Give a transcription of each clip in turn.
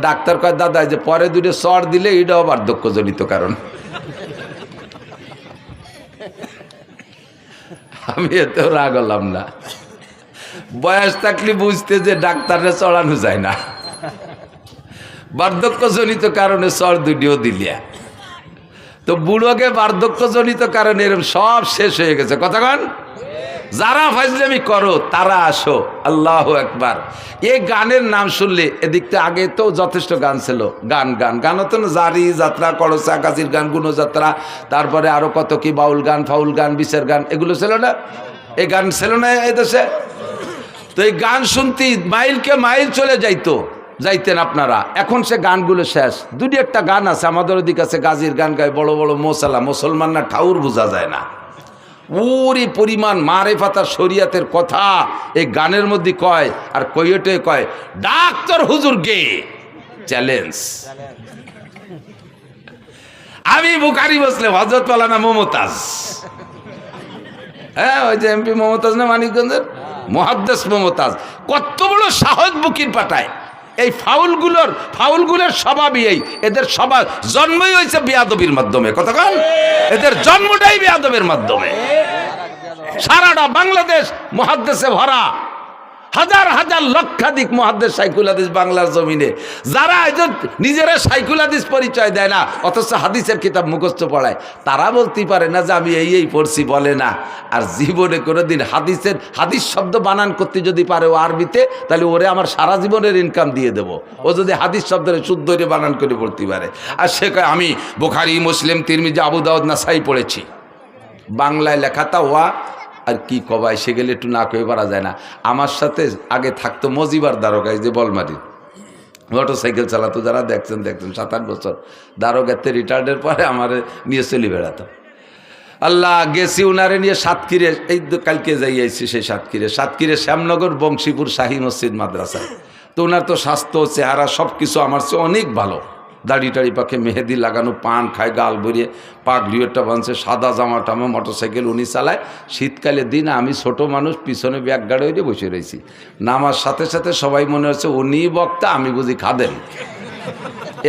Doctor কয় দাদা যে পরে দুটো চড় দিলে এটাও বার্ধক্যজনিত কারণ। আমি এতেও রাগ হলাম না, বয়স থাকলে বুঝতে যে ডাক্তারে চড়ানো যায় না, বার্ধক্যজনিত কারণে চড় দুটিও দিলিয়া। তো বুড়োকে বার্ধক্যজনিত কারণে এরকম সব শেষ হয়ে গেছে। কথা কন, যারা ফাজলামি করো তারা আসো। আল্লাহু আকবার। এই গানের নাম শুনলে এদিকটা আগে তো যথেষ্ট গান ছিল, গান গান গান হতো না, জারি যাত্রা, করসা কাজির গান, গুণযাত্রা, তারপরে আরো কত কি বাউল গান, ফাউল গান, বিচার গান, এগুলো ছিল না? এই গান ছিল না এই দেশে? তো এই গান শুনতে মাইলকে মাইল চলে যাইতেন আপনারা। এখন সে গানগুলো শেষ। দুটি একটা গান আছে আমাদের ওদিক আছে, গাজির গান গায় বড় বড় মোসালা, মুসলমান না ঠাউর বোঝা যায় না। ওরে পরিমাণ মারেফাত শরিয়াতের কথা এই গানের মধ্যে কয়, আর কইটে কয় ডাক্তার হুজুর গে চ্যালেঞ্জ। আমি বুখারী মুসলিম, হযরত মাওলানা মমতাজ, হ্যাঁ ওই যে এমপি মমতাজ না মানিকগঞ্জের, মুহাদ্দিস মমতাজ, কত বড় সাহস বুকির পাঠায়। এই ফাউলগুলোর স্বভাবই এই, এদের স্বভাব জন্মই হয়েছে বেয়াদবির মাধ্যমে। কথা কন, এদের জন্মটাই বেয়াদবের মাধ্যমে। সারাটা বাংলাদেশ মুহাদ্দিসে ভরা, হাজার হাজার লক্ষাধিক মুহাদ্দিস শাইখুল হাদিস বাংলার জমিনে, যারা নিজেরা শাইখুল হাদিস পরিচয় দেয় না অথচ হাদিসের কিতাব মুখস্থ পড়ায়, তারা বলতে পারে না যে আমি এই পড়ছি, বলে না। আর জীবনে কোনোদিন হাদিস শব্দ বানান করতে যদি পারে ও আরবিতে, তাহলে ওরে আমার সারা জীবনের ইনকাম দিয়ে দেবো। ও যদি হাদিস শব্দের শুদ্ধ বানান করে পড়তে পারে। আর সে কয় আমি বুখারী, মুসলিম, তিরমিজি, আবু দাউদ, নাসাই পড়েছি। বাংলায় লেখাটা ওয়া আর কি কবাই, সে গেলে একটু না কয়ে পারা যায় না। আমার সাথে আগে থাকতো মজিবার দারোগা, এই যে বলমারি মোটর সাইকেল চালাতো, যারা দেখছেন 7-8 বছর দারোগাতে রিটায়ার্ডের পরে আমার নিয়ে চলে বেড়াতো। আল্লাহ, গেছি উনারে নিয়ে সাতক্ষীরে, এই কালকে যাইয়াছি সেই সাতক্ষীরে শ্যামনগর বংশীপুর শাহী মসজিদ মাদ্রাসায়। তো ওনার তো স্বাস্থ্য, চেহারা সব কিছু আমার চেয়ে অনেক ভালো। দাড়ি টাড়ি পাখে মেহেদি লাগানো, পান খায়, গাল ভরিয়ে, পাগড়িওটা বাঁধছে, সাদা জামা টামা, মোটরসাইকেল উনি চালায়। শীতকালের দিন আমি ছোট মানুষ, পিছনে ব্যাগ গাড়ি হয়ে বসে রয়েছি। নামার সাথে সাথে সবাই মনে হচ্ছে উনি বক্তা, আমি বুঝি খাদেন।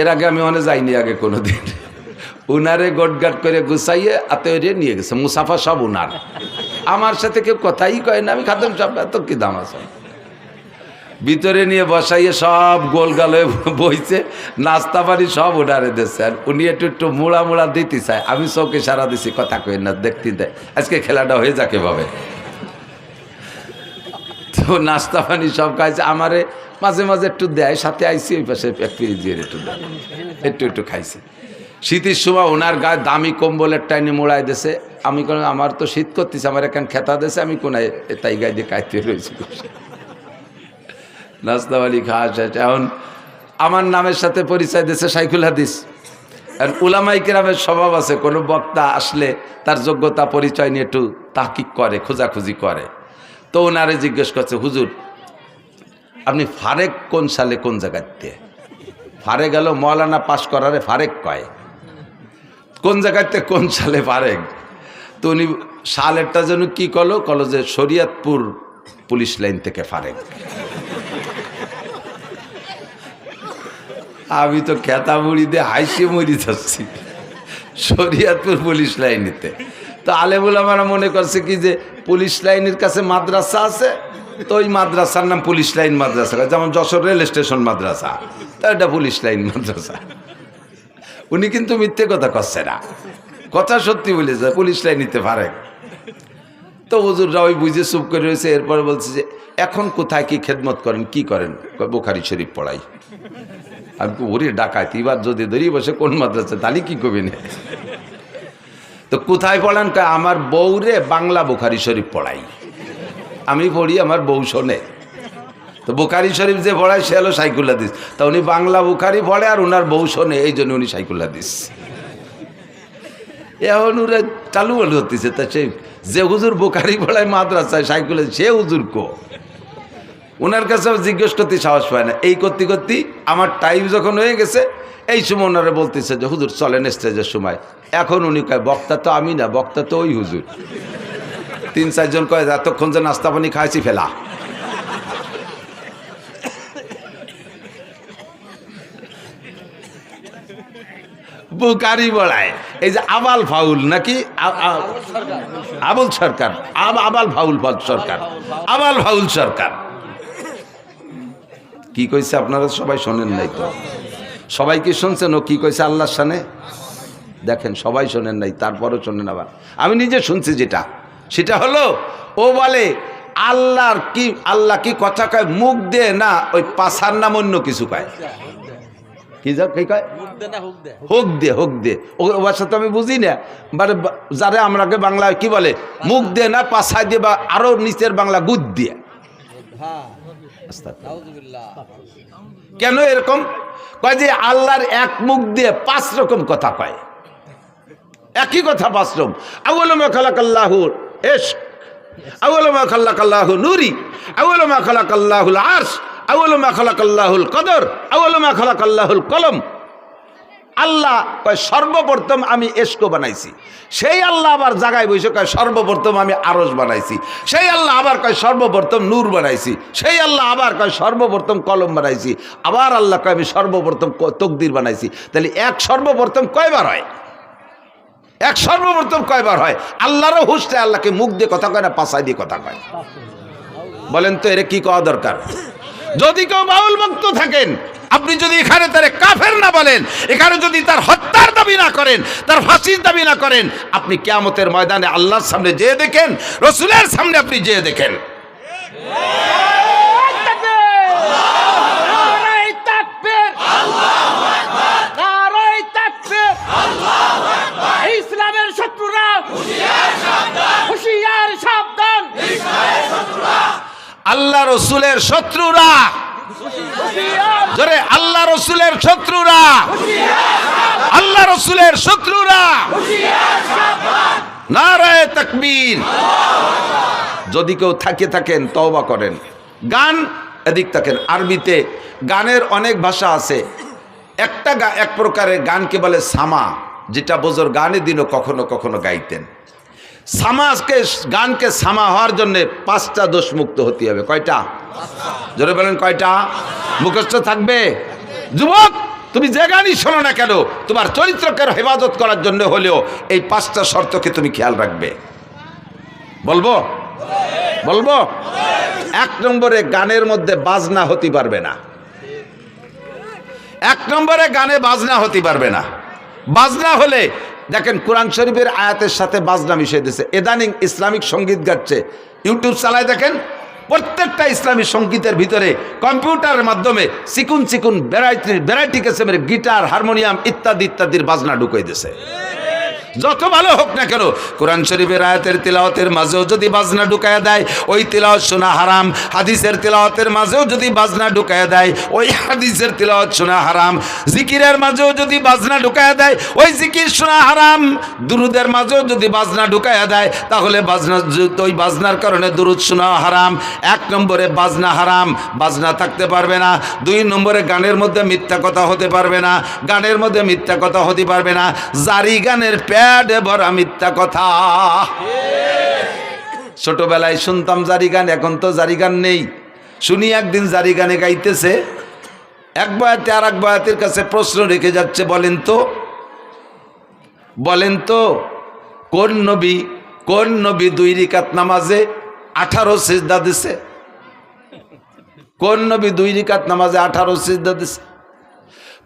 এর আগে আমি অনেক যাইনি আগে কোনো দিন। উনারে গোটগাট করে গুছাইয়ে আতেরে নিয়ে গেছে, মুসাফা সব উনার। আমার সাথে কেউ কথাই কয় না, আমি খাদেম সব, এত কি দাম আছে। ভিতরে নিয়ে বসাইয়ে সব গোলগালে বইছে, নাস্তা পানি সব উনারে দিচ্ছে। আর উনি একটু মুড়া দিতে চায়, আমি চোখে সারা দিছি, কথা কই না, দেখতে দেয় আজকে খেলাটা হয়ে যাকে ভাবে। তো নাস্তা পানি সব খাইছে, আমারে মাঝে মাঝে একটু দেয়, সাথে আইসি ওই পাশে দিয়ে একটু দেয়, একটু খাইছি। শীতের সময় ওনার গায়ে দামি কম্বলের টাইনে মোড়াই দিছে। আমি কোনো, আমার তো শীত করতেছে, আমার এখন খেতা দিছে, আমি কোনায় তাই গায়ে দিয়ে কাইতে রয়েছি। নাস্তাওয়ালি খাওয়া শেষ। এখন আমার নামের সাথে পরিচয় দিয়েছে শাইখুল হাদিস। আর উলামাই কেরামের স্বভাব আছে, কোনো বক্তা আসলে তার যোগ্যতা পরিচয় নিয়ে একটু তাহকিক করে, খোঁজাখুঁজি করে। তো ওনারে জিজ্ঞেস করছে, হুজুর আপনি ফারেক কোন সালে কোন জায়গাতে? ফারে গেল মৌলানা পাশ করারে ফারেক কয়, কোন জায়গাতে কোন সালে ফারেক? তো উনি সালেরটা যেন কি কলো যে শরীয়তপুর পুলিশ লাইন থেকে ফারেক। আমি তো খেতা মুড়ি দিয়ে হাইসে মরি যাচ্ছি, শরীয়তপুর পুলিশ লাইনেতে। তো আলেমুল আমরা মনে করছে কি যে পুলিশ লাইনের কাছে মাদ্রাসা আছে, তো ওই মাদ্রাসার নাম পুলিশ লাইন মাদ্রাসা, যেমন যশোর রেল স্টেশন মাদ্রাসা, তো এটা পুলিশ লাইন মাদ্রাসা। উনি কিন্তু মিথ্যে কথা করছে না, কথা সত্যি বলেছে, পুলিশ লাইন নিতে পারে। তো হুজুররা ওই বুঝে চুপ করে রয়েছে। এরপরে বলছে যে এখন কোথায় কি খেদমত করেন, কি করেন? বুখারী শরীফ পড়াই। আমি ওরে ডাকাইতে এবার যদি ধরি বসে কোন মাদ্রাসা, তাহলে কি করবেন? তো কোথায় পড়ান? আমার বউরে বাংলা বুখারী শরীফ পড়াই, আমি পড়ি, আমার বউ শোনে। তো বুখারী শরীফ যে পড়ায় সে হলো শাইখুল হাদিস। তা উনি বাংলা বুখারী পড়ে আর ওনার বউ শোনে, এই জন্য উনি শাইখুল হাদিস। এখন ওরা চালু হতেছে। তা সে যে হুজুর বুখারী পড়ায় মাদ্রাসায় শাইখুল হাদিস, সে হুজুর কো? ওনার কাছে জিজ্ঞেস করতে সাহস পায় না। এই করতে করতে আমার টাইম যখন হয়ে গেছে, এই সময় ওনারা বলতেছে যে হুজুর চলেন স্টেজের সময়। এখন উনি কয় বক্তা তো আমি না, বক্তা তো ওই হুজুর। 3-4 জন কয় এতক্ষণ যে নাস্তা পানি খাইছি ফেলা। বুকারি বড়ায়। এই যে আবাল ফাউল নাকি আবুল সরকার, আবাল ফাউল সরকার, আবাল ফাউল সরকার কি কইছে আপনারা সবাই শোনেন নাই তো? সবাই কি শুনছেন ও কি কইছে আল্লাহর শানে? দেখেন সবাই শোনেন নাই, তারপরও শোনেন। আবার আমি নিজে শুনছি যেটা, সেটা হলো ও বলে আল্লাহ কি কথা কয় মুখ দে না, ওই পাছার নাম অন্য কিছু কয়। কি কয়? হোক দে, হোক দে। ও ভাষা তো আমি বুঝি না, বারে যারা আমরাকে বাংলায় কি বলে মুখ দে না পাছায় দিয়ে, বা আরো নিচের বাংলা গুদ দিয়ে। কেন এরকম কয়? যে আল্লাহর এক মুখ দিয়ে 5 রকম কথা কয়, একই কথা 5 রকম। আউয়ালু মা খালাকাল্লাহুল ইশক, আউয়ালু মা খালাকাল্লাহু নূরি, আউয়ালু মা খালাকাল্লাহুল আরশ, আউয়ালু মা খালাকাল্লাহুল কদর, আউয়ালু মা খালাকাল্লাহুল কলম। আল্লাহ কয় সর্বপ্রথম আমি ইশক বানাইছি। সেই আল্লাহ আবার জায়গায় বসে কয় সর্বপ্রথম আমি আরশ বানাইছি। সেই আল্লাহ আবার কয় সর্বপ্রথম নূর বানাইছি। সেই আল্লাহ আবার কয় সর্বপ্রথম কলম বানাইছি। আবার আল্লাহ কয় আমি সর্বপ্রথম তকদির বানাইছি। তাহলে এক সর্বপ্রথম কয়বার হয়? এক সর্বপ্রথম কয়বার হয়? আল্লাহরও হুঁশটা আল্লাহকে মুখ দিয়ে কথা কয় না পাছায় দিয়ে কথা কয়? বলেন তো এর কি কওয়া দরকার? যদি কেউ বাউল ভক্ত থাকেন, আপনি যদি এখানে তার কাফের না বলেন, এখানে যদি তার হত্যার দাবি না করেন, তার ফাঁসির দাবি না করেন, আপনি কিয়ামতের ময়দানে আল্লাহর সামনে যেয়ে দেখেন, রসুলের সামনে আপনি যেয়ে দেখেন। ইসলামের শত্রুরা হুঁশিয়ার সাবধান, আল্লাহ রসুলের শত্রুরা, জোরে আল্লাহ রসুলের শত্রুরা, আল্লাহ রসুলের শত্রুরা, নারায়ে তাকবীর। যদি কেউ থাকেন তওবা করেন। গান এদিক থাকেন, আরবিতে গানের অনেক ভাষা আছে। এক প্রকারের গানকে বলে সামা, যেটা বোঝর গানে দিনও কখনো কখনো গাইতেন। গানকে সামা হওয়ার জন্য 5টা দোষ মুক্ত হতে হবে। কয়টা? জোরে বলেন কয়টা? মুখস্থ থাকবে। যুবক, তুমি যে গানই শোনো না কেন, তোমার চরিত্রকে হেফাজত করার জন্য হলেও এই 5টা শর্তকে তুমি খেয়াল রাখবে। বলবো? 1 নম্বরে গানের মধ্যে বাজনা হতে পারবে না। 1 নম্বরে গানে বাজনা হতে পারবে না। বাজনা হলে দেখেন কোরআন শরীফের আয়াতের সাথে বাজনা মিশিয়ে দিয়েছে। ইদানিং ইসলামিক সঙ্গীত গাচ্ছে, ইউটিউব চালায় দেখেন, প্রত্যেকটা ইসলামী সঙ্গীতের ভিতরে কম্পিউটারের মাধ্যমে চিকুন ভ্যারাইটি কিসমের গিটার, হারমোনিয়াম ইত্যাদির বাজনা ঢুকিয়ে দিয়েছে। যত ভালো হোক না কেন, কোরআন শরীফের আয়াতের তিলাওয়াতের মাঝেও যদি বাজনা ঢুকায়া দেয়, ওই তিলাওয়াত শোনা হারাম। হাদিসের তিলাওয়াতের মাঝেও যদি বাজনা ঢুকায়া দেয়, ওই হাদিসের তিলাওয়াত শোনা হারাম। জিকিরের মাঝেও যদি বাজনা ঢুকায়া দেয়, ওই জিকির শোনা হারাম। দুরুদের মাঝেও যদি বাজনা ঢুকায়া দেয়, তাহলে ওই বাজনার কারণে দুরুদ শোনা হারাম। 1 নম্বরে বাজনা হারাম, বাজনা থাকতে পারবে না। 2 নম্বরে গানের মধ্যে মিথ্যা কথা হতে পারবে না, গানের মধ্যে মিথ্যা কথা হতে পারবে না। জারি গানের প্যাডে ভরা মিথ্যা কথা। ছোটবেলায় শুনতাম জারি গান, এখন তো জারি গান নেই। শুনি একদিন জারি গানে গাইতেছে, এক বয়াতে আর এক বয়াতের কাছে প্রশ্ন রেখে যাচ্ছে, বলেন তো কোন নবী 2 রাকাত নামাজে 18 সিজদা দিছে? কোন নবী 2 রাকাত নামাজে 18 সিজদা দিছে?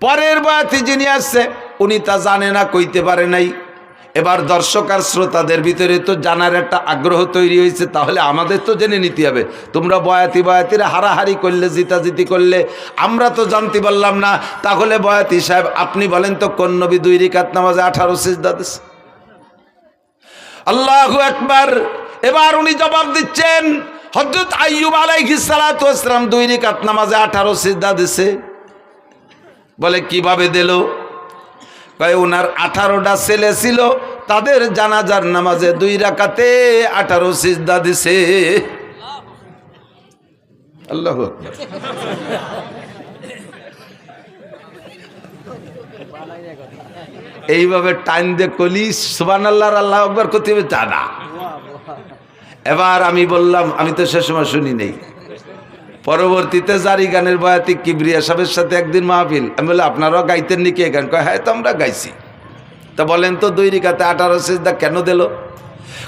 পরের বয়াতে যিনি আসছে উনি তা জানে না, কইতে পারে নাই। এবার দর্শক আর শ্রোতাদের ভিতরে তো জানার একটা আগ্রহ তৈরি হয়েছে, তাহলে আমাদের তো জেনে নিতে হবে। তোমরা বয়াতিরা হারাহারি করলে, জিতাজিতি করলে, আমরা তো জানতে পারলাম না। তাহলে বয়াতি সাহেব আপনি বলেন তো কোন নবী 2 রাকাত নামাজে 18 সিজদা দিছে? আল্লাহু আকবার। এবার উনি জবাব দিচ্ছেন, হযরত আইয়ুব আলাইহিস সালাতু ওয়াস সালাম 2 রাকাত নামাজে 18 সিজদা দিছে। বলে কিভাবে দিল? কয় ওনার 18টা ছেলে ছিল, তাদের জানাজার নামাজে 2 রাকাতে 18 সিজদা দিছে। আল্লাহু আকবার। এইভাবে টাইম দিয়ে কলি সুবহানাল্লাহ আল্লাহু আকবার করতে হবে তা না। এবার আমি বললাম, আমি তো সে সময় শুনি নেই, পরবর্তীতে জারি গানের বয়াতি কিবরিয়া সাহেবের সাথে একদিন মাহফিল, আমি বলি আপনারাও গাইতেন নাকি এ গান? কয় হ্যাঁ, তো আমরা গাইছি। তা বলেন তো 2 রিকাতে 18 সিজদা কেন দিল?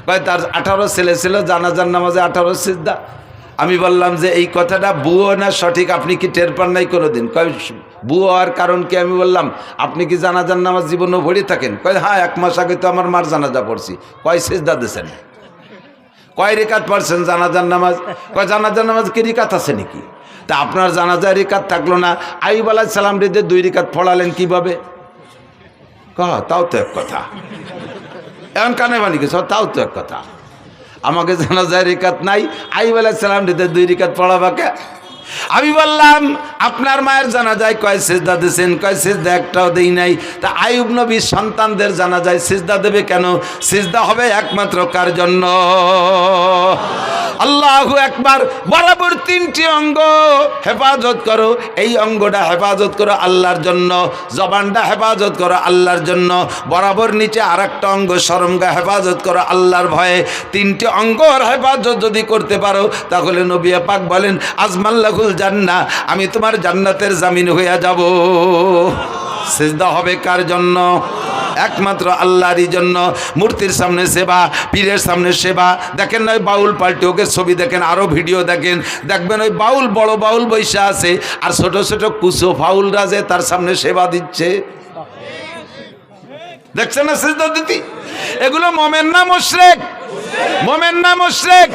কয় তার 18 ছেলে ছিল, জানাজার নামাজে 18 সিজদা। আমি বললাম যে এই কথাটা বুয়ো না সঠিক, আপনি কি টের পান নাই কোনোদিন? কয় বুয়ো হওয়ার কারণ কি? আমি বললাম আপনি কি জানাজার নামাজ জীবনও ভরে থাকেন? কয় হ্যাঁ, 1 মাস আগে তো আমার মার জানাজা পড়ছি। কয় সিজদা দিয়েছেন? কয় রিকাত পড়ছেন জানাজার নামাজ? কয় জানাজার নামাজ কি রিকাত আছে নাকি? তা আপনার জানাজার রিকাত থাকলো না, আইয়ুব আলাইহিস সালাম রে 2 রিকাত পড়ালেন কিভাবে? তাও তো এক কথা। এখন কানে বানি গেছ, তাও তো এক কথা। আমাকে জানাজার রিকাত নাই, আইয়ুব আলাইহিস সালাম রে 2 রিকাত পড়াবাকে। আমি বললাম আপনার মায়ের জানাজায় কয় সিজদা দিয়েছেন? কয় সিজদা একটাও দেই নাই। তা আইয়ুব নবীর সন্তানদের জানাজায় সিজদা দেবে কেন? সিজদা হবে একমাত্র কার জন্য? আল্লাহু আকবার। বরাবর 3টি অঙ্গ হেফাজত করো, এই অঙ্গটা হেফাজত করো আল্লাহর জন্য, জবানটা হেফাজত করো আল্লাহর জন্য, বরাবর নিচে আরেকটা অঙ্গ শরমগা হেফাজত করো আল্লাহর ভয়ে। 3টি অঙ্গর হেফাজত যদি করতে পারো তাহলে নবী পাক বলেন আজমাল্লাহুল জান্নাহ, আমি তোমার জান্নাতের জামিন হইয়া যাব। সিজদা হবে কার জন্য? একমাত্র আল্লাহরই জন্য। মূর্তির সামনে সেবা, পীরের সামনে সেবা। দেখেন না ওই বাউল পাল্টে, ওকে ছবি দেখেন, আরও ভিডিও দেখেন, দেখবেন ওই বাউল, বড় বাউল বৈশা আছে আর ছোট ছোট কুচো ফাউলরা যে তার সামনে সেবা দিচ্ছে। দেখছেন না সিজদা দিতি? এগুলো মোমেন না মুশরিক? মোমেন না মুশরিক?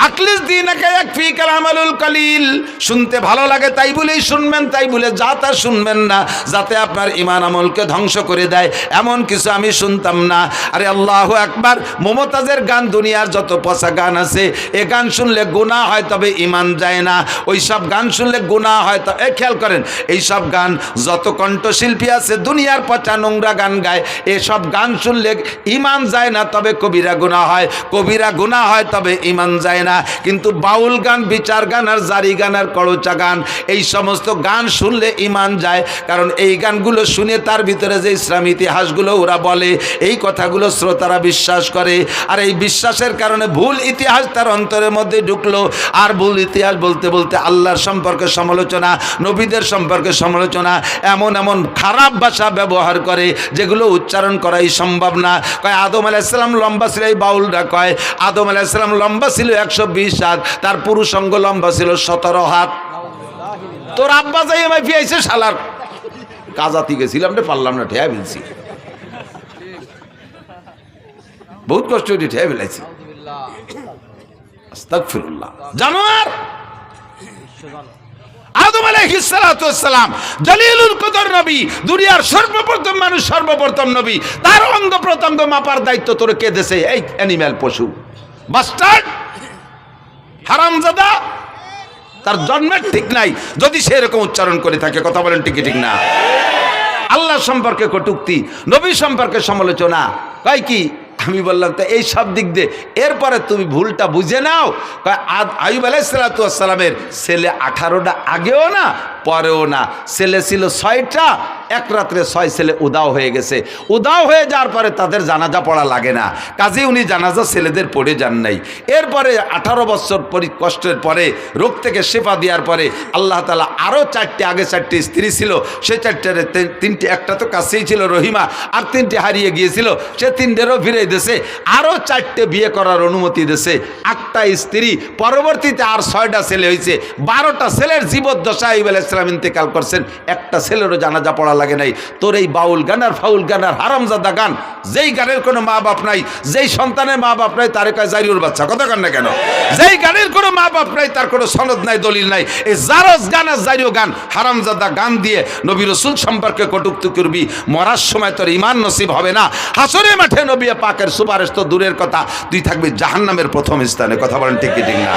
আকলিস দীনাকা ইয়াকফিকাল আমালুল কালিল। শুনতে ভালো লাগে তাই বলেই শুনবেন, তাই বলে যা তা শুনবেন না, যাতে আপনার ঈমান আমলকে ধ্বংস করে দেয় এমন কিছু আমি শুনতাম না। আরে আল্লাহু আকবার। মমতাজের গান, দুনিয়ার যত পচা গান আছে, এ গান শুনলে গুনাহ হয় তবে ঈমান যায় না। ওই সব গান শুনলে গুনাহ হয়। তো খেয়াল করেন, এই সব গান যত কণ্ঠশিল্পী আছে দুনিয়ার পচা নোংরা গান গায়, এসব গান শুনলে ঈমান যায় না তবে কবিরা গুনাহ হয়, কবিরা গুনাহ হয় তবে ঈমান যায় না। কিন্তু বাউল গান, বিচার গান আর জারি গান আর কড়চা গান, এই সমস্ত গান শুনলে ঈমান যায়। কারণ এই গানগুলো শুনে তার ভিতরে যে ইসলামী ইতিহাসগুলো ওরা বলে, এই কথাগুলো শ্রোতারা বিশ্বাস করে। আর এই বিশ্বাসের কারণে ভুল ইতিহাস তার অন্তরের মধ্যে ঢুকলো। আর ভুল ইতিহাস বলতে বলতে আল্লাহর সম্পর্কে সমালোচনা, নবীদের সম্পর্কে সমালোচনা, এমন এমন খারাপ ভাষা ব্যবহার করে যেগুলো উচ্চারণ করাই সম্ভব না। কয় আদম আলাইহিস সালাম লম্বা ছিল, এই বাউলরা কয় আদম আলাইহিস সালাম লম্বা ছিল 120 হাত, তার পুরুষ অঙ্গ লম্বা ছিল 17 হাত। তোর আব্বা যাই আমায় ফিয়াইছে শালার, কাজাতি গেছিলাম রে, পারলাম না, ঠেয়া ফেলছি, বহুত কষ্ট করে ঠেয়া ফেলাইছি। আস্তাগফিরুল্লাহ। জানোয়ার আদম আলাইহিস সালাতু ওয়াস সালাম জলিলুল কদর নবী, দুনিয়ার সর্বপ্রথম মানুষ, সর্বপ্রথম নবী, তার অঙ্গ প্রত্যঙ্গ মাপার দায়িত্ব তোর কে দেছে? এই অ্যানিম্যাল, পশু, বাস্টার্ড, হারামজাদা। তার জন্মের ঠিক নাই যদি সে এরকম উচ্চারণ করে থাকে। কথা বলেন ঠিক ঠিক না? আল্লাহ সম্পর্কে কটূক্তি, নবী সম্পর্কে সমালোচনা, কয় কি? আমি বললাম তো এই সব দিক দিয়ে এরপরে তুমি ভুলটা বুঝে নাও। আইয়ুব আলাইহিস সালাতু ওয়াস সালামের ছেলে 18টা আগেও না পরেও না, ছেলে ছিল 6টা, এক রাত্রে 6 ছেলে উদাও হয়ে গেছে। উদাও হয়ে যাওয়ার পরে তাদের জানাজা পড়া লাগে না, কাজে উনি জানাজা ছেলেদের পড়ে যান নাই। এরপরে 18 বছর কষ্টের পরে, রোগ থেকে শেফা দেওয়ার পরে আল্লাহ তাআলা আরও 4টে, আগে 4টে স্ত্রী ছিল, সে 4টার 3টে, একটা তো কাছেই ছিল রহিমা, আর 3টে হারিয়ে গিয়েছিল, সে 3টেরও ফিরে দিয়েছে, আরও 4টে বিয়ে করার অনুমতি দিয়েছে, 8টা স্ত্রী। পরবর্তীতে আর 6টা ছেলে হয়েছে, 12টা ছেলের জীবদ্দশায় আইয়ুব আলাইহিস সালাম ইন্তেকাল করছেন, একটা ছেলেরও জানাজা পড়া লাগে নাই। তোর এই বাউল গান আর ফাউল গান আর হারামজাদা গান, যেই গানের কোনো মা বাপ নাই, যেই সন্তানের মা বাপ নাই, তারে কয় জারিউর বাচ্চা। কথা কন না কেন? যেই গানের কোনো মা বাপ নাই, তার কোনো সনদ নাই, দলিল নাই, এই জারজ গান আর জারিউ গান, হারামজাদা গান দিয়ে নবী রাসূল সম্পর্কে কটূক্তি করবি, মরার সময় তোর ঈমান নসিব হবে না। হাসরের মাঠে নবী পাকের সুপারিশ তো দূরের কথা, তুই থাকবি জাহান্নামের প্রথম স্থানে। কথা বলেন ঠিক ঠিক না?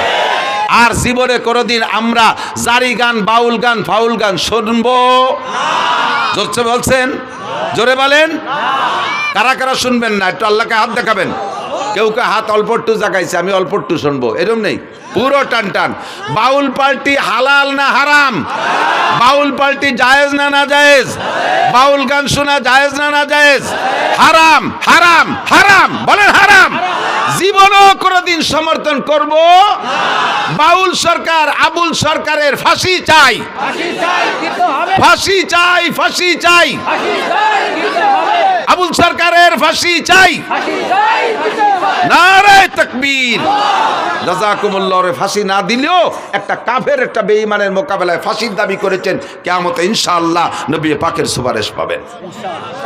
আর জীবনে কোনোদিন আমরা জারি গান, বাউল গান, ফাউল গান শুনবো? জোরছে বলছেন, জোরে বলেন। কারা কারা শুনবেন না একটু আল্লাহকে হাত দেখাবেন। কেউ কেউ হাত অল্প একটু জাগাইছে, আমি অল্প একটু শুনবো, এরকম নেই, পুরো টান টান। বাউল পার্টি হালাল না হারাম? বাউল পার্টি জায়েজ না না জায়েজ? বাউল গান শোনা জায়েজ না না জায়েজ? হারাম, হারাম, হারাম, বলেন হারাম। জীবনও কোনোদিন সমর্থন করব বাউল সরকার আবুল সরকারের ফাঁসি চাই, ফাঁসি চাই দিতে হবে, ফাঁসি চাই, ফাঁসি চাই, ফাঁসি চাই দিতে হবে, আবুল সরকারের ফাঁসি চাই। ফাঁসি চাই দিতে হবে। নারে তাকবীর। জাযাকুমুল্লাহর ফাঁসি না দিলেও একটা কাফের একটা বেঈমানের মোকাবেলায় ফাঁসির দাবি করেছেন, কিয়ামতে ইনশাআল্লাহ নবী পাকের সুপারিশ পাবেন।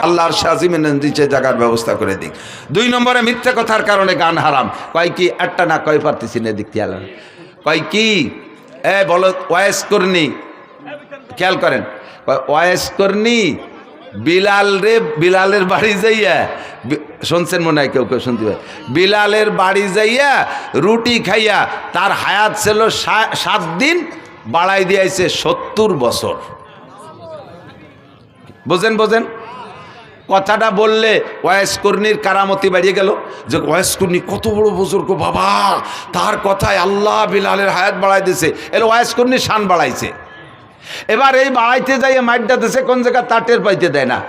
আল্লাহর শাজিমের নিচে জায়গার ব্যবস্থা করে দিক। 2 নম্বরে মিথ্যা কথার কারণে গান হারাম। কয় কি একটা না কয় পারতেছি না দিক খেয়াল কয় কি বলো ওয়াইস করনি, খেয়াল করেন ওয়াইস করনি বিলালের বাড়ি যাইয়া শুনছেন মনে হয় কেউ কেউ শুনতে পারে, বিলালের বাড়ি যাইয়া রুটি খাইয়া তার হায়াত ছিল 7 দিন, বাড়াই দিয়েছে 70 বছর। বোঝেন বোঝেন কথাটা বললে ওয়াইস কর্ণীর কারামতি বাড়িয়ে গেল যে ওয়াইস কর্ণী কত বড় বুজুর্গ বাবা, তার কথায় আল্লাহ বিলালের হায়াত বাড়াই দিয়েছে, এর ওয়াইস কর্ণীর শান বাড়াইছে। এবার এই বাড়াইতে যাইয়ে মাইটটা দেশে কোন জায়গা তাটের পাইতে দেয় না।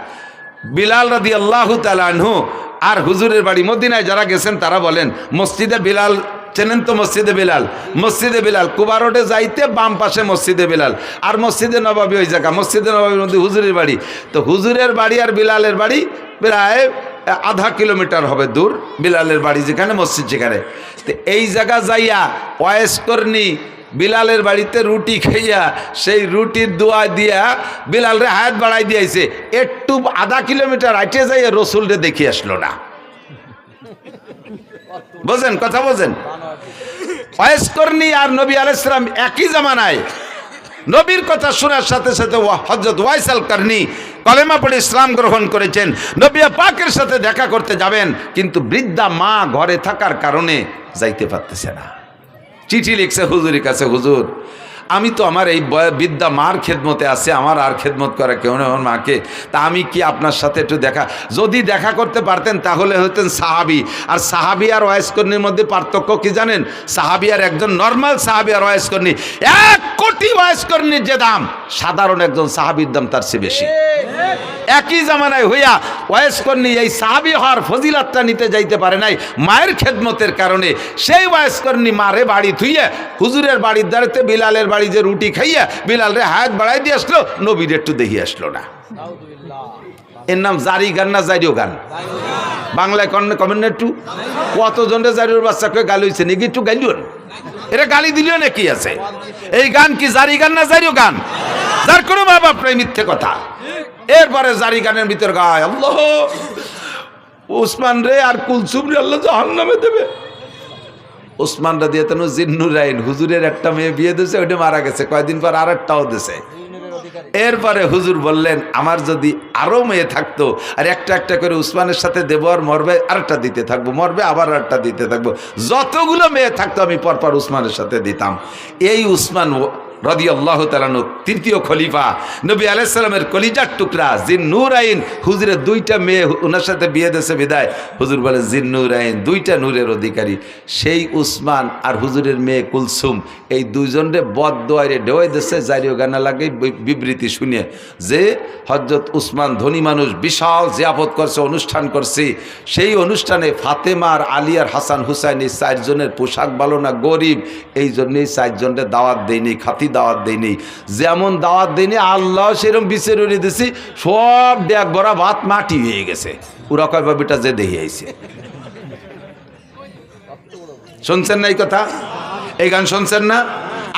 বিলাল রাদিয়াল্লাহু তাআলা আনহু আর হুজুরের বাড়ি মদিনায় যারা গেছেন তারা বলেন মসজিদে বিলাল চেনেন তো, মসজিদে বিলাল কুবা রোডে যাইতে বাম পাশে মসজিদে বিলাল, আর মসজিদে নবাবী ওই জায়গা, মসজিদে নবাবীর মধ্যে হুজুরের বাড়ি। তো হুজুরের বাড়ি আর বিলালের বাড়ি প্রায় আধা কিলোমিটার হবে দূর, বিলালের বাড়ি যেখানে মসজিদ যেখানে। তো এই জায়গা যাইয়া ওয়াইস করনি বিলালের বাড়িতে রুটি খাইয়া সেই রুটির দোয়া দিয়া বিলালরে হায়াত বাড়াই দিয়েছে। একটু আধা কিলোমিটার আইটে যাইয়া রসুলরে দেখে আসলো না। বোঝেন কথা বোঝেন? ওয়াইস করনি আর নবী আলাইহিস সালাম একই জামানায়। নবীর কথা শোনার সাথে সাথে হযরত ওয়াইস আল করনি কলেমা পড়ে ইসলাম গ্রহণ করেছেন। নবী পাকের সাথে দেখা করতে যাবেন, কিন্তু বৃদ্ধা মা ঘরে থাকার কারণে যাইতে পারতেছে না। চিঠি লিখছে হুজুরের কাছে, হুজুর আমি তো আমার এই বৃদ্ধা মার খেদমতে আছে, আমার আর খেদমত করা কেউ নেই আমার মাকে, তা আমি কি আপনার সাথে একটু যদি দেখা করতে পারতেন তাহলে হতেন সাহাবি। আর সাহাবি আর ওয়াইস কর্ণীর মধ্যে পার্থক্য কি জানেন? সাহাবি আর একজন নর্মাল সাহাবি আর ওয়াইস কর্ণী 1 কোটি ওয়াইস কর্ণীর যে দাম, সাধারণ একজন সাহাবির দাম তার চেয়ে বেশি। একই জামানায় হইয়া ওয়াইস কর্ণী এই সাহাবি হওয়ার ফজিলাতটা নিতে যাইতে পারে নাই মায়ের খেদমতের কারণে। সেই ওয়াইস কর্ণী মারে বাড়ি থুইয়া হুজুরের বাড়ির দাঁড়িতে বিলালের বাড়ি যে রুটি খাইয়া বিলালের হায়াত বাড়াই দিয়ে আসলো, নবীর একটু দেখি আসলো না। এর নাম জারি গান না জারিও গান? বাংলায় কমেন্ট একটু কতজনের জারিওর বাচ্চাকে গালি হয়েছে নাকি? একটু গাইলিও এরা গালি দিলিও না কি আছে? এই গান কি জারি গান না জারিও গান? যার কোনো মা বাপ নাই, মিথ্যে কথা। এরপরে জারি গানের ভিতর গায় আল্লাহ উসমান রে আর কুলসুম রে আল্লাহ জাহান্নামে দেবে। উসমান রাদিয়াল্লাহু আনহু জিন্নুরাইন হুজুরের একটা মেয়ে বিয়ে দিয়েছে, ওইটা মারা গেছে, কয়েকদিন পর আরেকটাও দিয়েছে। এরপরে হুজুর বললেন আমার যদি আরো মেয়ে থাকতো আর একটা একটা করে উসমানের সাথে দেবো, আর মরবে আরেকটা দিতে থাকবো, মরবে আবার আরেকটা দিতে থাকবো, যতগুলো মেয়ে থাকতো আমি পরপর উসমানের সাথে দিতাম। এই উসমান রাদিয়াল্লাহু তাআলা আনহু 3য় খলিফা, নবী আলাইহিস সালামের কলিজার টুকরা জিন্নুরাইন, হুজুরের 2টা মেয়ে ওনার সাথে বিয়ে দিয়েছে বিদায় হুজুর বলে জিন্নুরাইন 2টা নূরের অধিকারী। সেই উসমান আর হুজুরের মেয়ে কুলসুম এই দুইজনরে বদদোয়ারে ঢেউয়ে দিয়েছে জারিও গানা লাগে বিবৃতি শুনে যে হযরত উসমান ধনী মানুষ, বিশাল জিয়াফত করছে, অনুষ্ঠান করছে। সেই অনুষ্ঠানে ফাতেমা আর আলী আর হাসান হুসাইন এই 4 জনের পোশাক ভালো না, গরিব, এই জন্যই 4 জনের দাওয়াত দেয়নি, খাতি দাওয়াত দেয়নি। যেমন দাওয়াত দেয়নি আল্লাহ সেরকম বিচার উড়িয়ে দিছি, সব ডেক ভরা ভাত মাটি হয়ে গেছে। ওরা কয় বাবিটা যে দেখে আইছে। শুনছেন না এই কথা? এই গান শুনছেন না?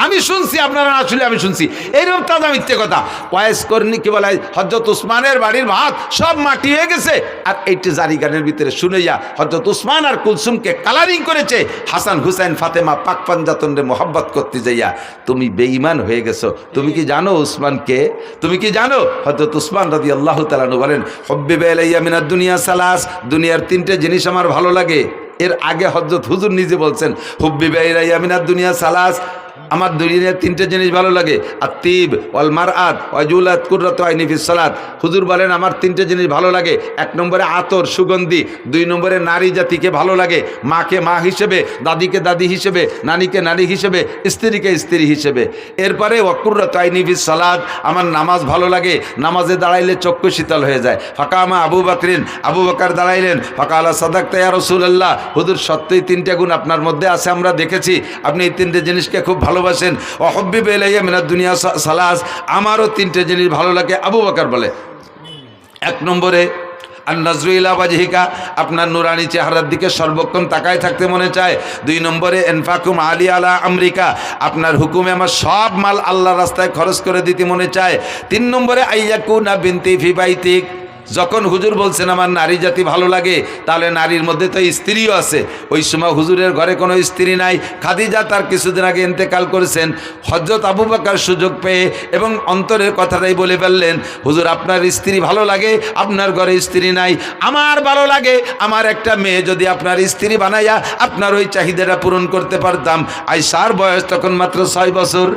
আমি শুনছি, আপনারা না শুনলে আমি শুনছি। এইরকম তাজা মিথ্যে কথা। ওয়াইস কর্ণী কি বলে হযরত উসমানের বাড়ির ভাত সব মাটি হয়ে গেছে, আর এইটি জারি গানের ভিতরে শুনেইয়া হযরত উসমান আর কুলসুমকে কালারিং করেছে। হাসান হুসাইন ফাতেমা পাক পাঞ্জাতনরে মোহাব্বত করতে যাইয়া তুমি বেঈমান হয়ে গেছো। তুমি কি জানো উসমানকে? তুমি কি জানো? হযরত উসমান রাদিয়াল্লাহু তাআলা আনহু বলেন হুব্বিবা ইলাইয়া মিনাদ দুনিয়া সালাস, দুনিয়ার 3টে জিনিস আমার ভালো লাগে। এর আগে হযরত হুজুর নিজে বলছেন হুব্বিবা ইলাইয়া মিনাদ দুনিয়া সালাস, আমার দুনিয়ার তিনটে জিনিস ভালো লাগে, আত্তিব ওয়াল মারআত ওয়াজুলাত কুররাতু আইনি ফিস সালাত। হুজুর বলেন আমার তিনটে জিনিস ভালো লাগে। 1 নম্বরে আতর সুগন্ধি, 2 নম্বরে নারী জাতিকে ভালো লাগে, মাকে মা হিসেবে, দাদিকে দাদি হিসেবে, নানিকে নানি হিসেবে, স্ত্রীকে স্ত্রী হিসেবে। এরপরে ওয়াকুররাতু আইনি ফিস সালাত, আমার নামাজ ভালো লাগে, নামাজে দাঁড়াইলে চক্ষু শীতল হয়ে যায়। ফাকামা আবু বকরিন, আবু বকর দাঁড়াইলেন, ফাকালা সাদাকতা ইয়া রাসূলুল্লাহ, হুজুর সত্যই তিনটে গুণ আপনার মধ্যে আছে, আমরা দেখেছি আপনি এই তিনটে জিনিসকে খুব ভালোবাসেন। ওয়াহুব্বিব ইলাইয়া মিনাদ দুনিয়া সালাস, আমারও তিনটে জিনিস ভালো লাগে। আবু বকর বলে 1 নম্বরে আন-নাজরু ইলা ওয়াজহিকা, আপনার নুরানি চেহারার দিকে সর্বক্ষণ তাকায় থাকতে মনে চায়। 2 নম্বরে ইনফাকুম আলী আলা আমরিকা, আপনার হুকুমে আমার সব মাল আল্লাহর রাস্তায় খরচ করে দিতে মনে চায়। 3 নম্বরে আইয়াকুনা বিনতি ফি বাইতিক, যখন হুজুর বলছেন আমার নারী জাতি ভালো লাগে, তাহলে নারীর মধ্যে তো স্ত্রীও আছে। ওই সময় হুজুরের ঘরে কোনো স্ত্রী নাই, খাদিজা তার কিছুদিন আগে ইন্তেকাল করেছেন। হযরত আবু বকর সুযোগ পেয়ে এবং অন্তরের কথাটাই বলে ফেললেন, হুজুর আপনার স্ত্রী ভালো লাগে, আপনার ঘরে স্ত্রী নাই, আমার ভালো লাগে আমার একটা মেয়ে যদি আপনার স্ত্রী বানাইয়া আপনার ওই চাহিদাটা পূরণ করতে পারতাম। আয়েশার বয়স তখন মাত্র 6 বছর।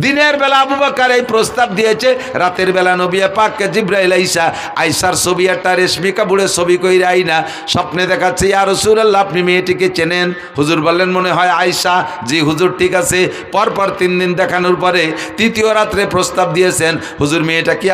দিনের বেলা আবু বকর এই প্রস্তাব দিয়েছে, রাতের বেলা নবী পাককে জিবরাইল আয়েশার ছবি একটা রেশমি কাপড়ে ছবি কইরা আইনা স্বপ্নে দেখাচ্ছে, ইয়া রাসূলুল্লাহ আপনি মেয়েটিকে চেনেন? হুজুর বললেন মনে হয় আয়েশা। জি হুজুর ঠিক আছে। পরপর 3 দিন দেখানোর পরে 3য় রাত্রে প্রস্তাব দিয়েছেন, হুজুর মেয়েটা কি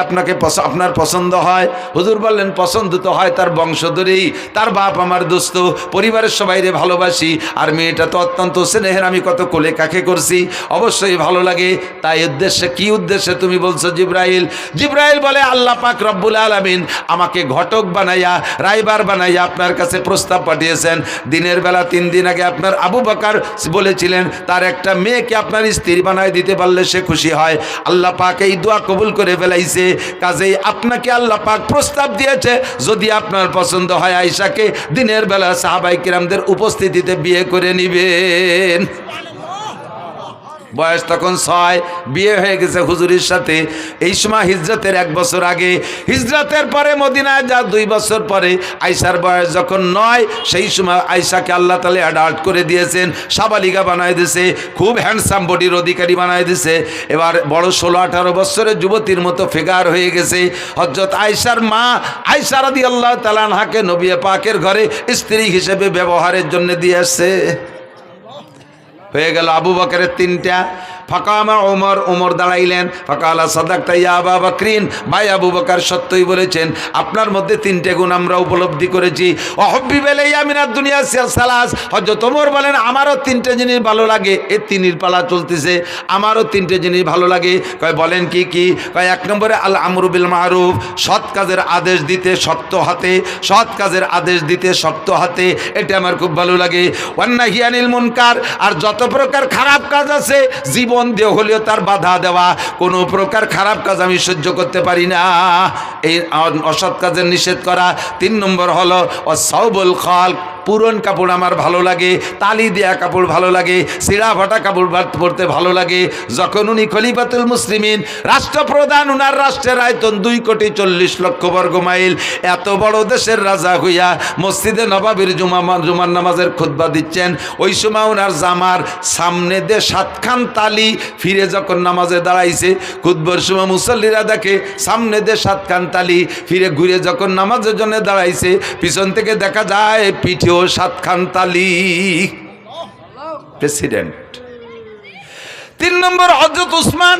আপনার পছন্দ হয়? হুজুর বললেন পছন্দ তো হয় তার বংশধরেই, তার বাপ আমার দোস্ত, পরিবারের সবাইরে ভালোবাসি, আর মেয়েটা তো অত্যন্ত স্নেহের, আমি কত কোলে কাকে করছি, অবশ্যই ভালো লাগে। তাই উদ্দেশ্যে, কি উদ্দেশ্যে তুমি বলছো জিবরাইল? জিবরাইল বলে আল্লাহ পাক রব্বুল আলামিন আমাকে ঘটক বানাইয়া, রাইবার বানাইয়া আপনার কাছে প্রস্তাব পাঠিয়েছেন। দিনের বেলা 3 দিন আগে আপনার আবু বকর বলেছিলেন তার একটা মেয়েকে আপনার স্ত্রী বানায় দিতে পারলে সে খুশি হয়। আল্লাহ পাক এই দোয়া কবুল করে ফেলাইছে, কাজেই আপনাকে আল্লাহ পাক প্রস্তাব দিয়েছে যদি আপনার পছন্দ হয় আয়েশাকে দিনের বেলা সাহাবায়ে কিরামদের উপস্থিতিতে বিয়ে করে নিবেন। বয়স তখন 6, বিয়ে হয়ে গেছে হুজুরের সাথে। এই সময় হিজরতের 1 বছর আগে, হিজরতের পরে মদিনায় যা 2 বছর পরে আয়েশার বয়স যখন 9, সেই সময় আয়েশাকে আল্লাহ তাআলা অ্যাডাল্ট করে দিয়েছেন, সাবালিকা বানায় দিয়েছে, খুব হ্যান্ডসাম বডির অধিকারী বানায় দিয়েছে। এবার বড় 16-18 বছরের যুবতীর মতো ফিগার হয়ে গেছে। হযরত আয়েশার মা আয়েশা রাদিয়াল্লাহু তাআলা আনহাকে নবী পাকের ঘরে স্ত্রী হিসেবে ব্যবহারের জন্য দিয়ে আসছে। হয়ে গেল আবু বকরের 3টা। ফাকামা ওমর, ওমর দাঁড়াইলেন, ফাকালা সাদাকতা ইয়া আবু বকরিন, ভাই আবু বকর সত্যই বলেছেন, আপনার মধ্যে 3টে গুণ আমরা উপলব্ধি করেছি। ওয়াহুব্বিব ইলাইয়া মিনাদ দুনিয়া সালাস, হযরত ওমর বলেন আমারও 3টে জিনিস ভালো লাগে। এই 3-এর পালা চলতেছে, আমারও 3টে জিনিস ভালো লাগে। কয় বলেন কি কি? কয় 1 নম্বরে আল আমরু বিল মারুফ, সৎ কাজের আদেশ দিতে শক্ত হাতে, সৎ কাজের আদেশ দিতে শক্ত হাতে, এটা আমার খুব ভালো লাগে। ওয়ান নাহি আনিল মুনকার, আর যত প্রকার খারাপ কাজ আছে জীবন দিয়ে হলেও তার বাধা দেওয়া, কোনো প্রকার খারাপ কাজ আমি সহ্য করতে পারি না, এই অসৎ কাজের নিষেধ করা। 3 নম্বর হলো ওয়াসাউবুল খালক, পুরন কাপড় আমার ভালো লাগে, তালি দেয়া কাপড় ভালো লাগে, ছিঁড়া ফাটা কাপড় পরতে ভালো লাগে। যখন উনি খলিফাতুল মুসলিমিন, রাষ্ট্রপ্রধান, উনার রাষ্ট্রের আয়তন 2,40,00,000 বর্গ মাইল, এত বড় দেশের রাজা হইয়া মসজিদে নবাবির জুমার নামাজের খুতবা দিচ্ছেন, ওই সময় ওনার জামার সামনে দিয়ে 7খান তালি, ফিরে যখন নামাজে দাঁড়াইছে, খুতবার সময় মুসল্লিরা দেখে সামনে দিয়ে 7খান তালি, ফিরে ঘুরে যখন নামাজের জন্য দাঁড়াইছে, পিছন থেকে দেখা যায় পিঠেও 7খান তালি। প্রেসিডেন্ট। 3 নম্বর হযরত উসমান